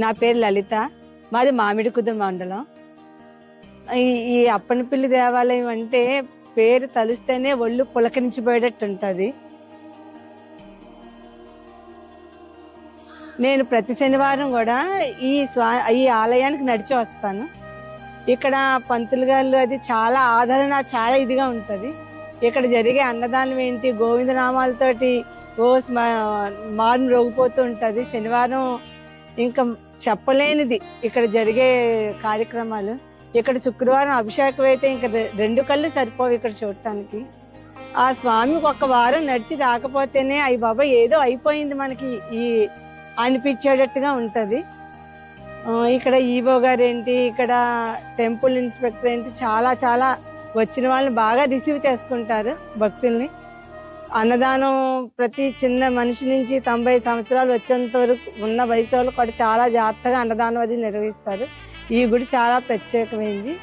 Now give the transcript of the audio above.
నా పేరు లలిత. మాది మామిడికుదురు మండలం. ఈ ఈ అప్పనపల్లి దేవాలయం అంటే పేరు తలుస్తేనే ఒళ్ళు పులకరించిపోయేటట్టు ఉంటుంది. నేను ప్రతి శనివారం కూడా ఈ ఆలయానికి నడిచి వస్తాను. ఇక్కడ పంతులు గారు అది చాలా ఆదరణ, చాలా ఇదిగా ఉంటుంది. ఇక్కడ జరిగే అన్నదానం ఏంటి, గోవిందనామాలతోటి ఓ మారు రోగిపోతూ ఉంటుంది. శనివారం ఇంకా చెప్పలేనిది ఇక్కడ జరిగే కార్యక్రమాలు. ఇక్కడ శుక్రవారం అభిషేకం అయితే ఇంకా 2 కళ్ళు సరిపోవు ఇక్కడ చూడటానికి. ఆ స్వామికి ఒక్క వారం నడిచి రాకపోతేనే అయ్యి బాబా ఏదో అయిపోయింది మనకి ఈ అనిపించేటట్టుగా ఉంటుంది. ఇక్కడ ఈవో గారు ఏంటి, ఇక్కడ టెంపుల్ ఇన్స్పెక్టర్ ఏంటి, చాలా చాలా వచ్చిన వాళ్ళని బాగా రిసీవ్ చేసుకుంటారు భక్తుల్ని. అన్నదానం ప్రతి చిన్న మనిషి నుంచి 90 సంవత్సరాలు వచ్చేంత వరకు ఉన్న వయసు వాళ్ళు కూడా చాలా జాగ్రత్తగా అన్నదానం అది నిర్వహిస్తారు. ఈ గుడి చాలా ప్రత్యేకమైంది.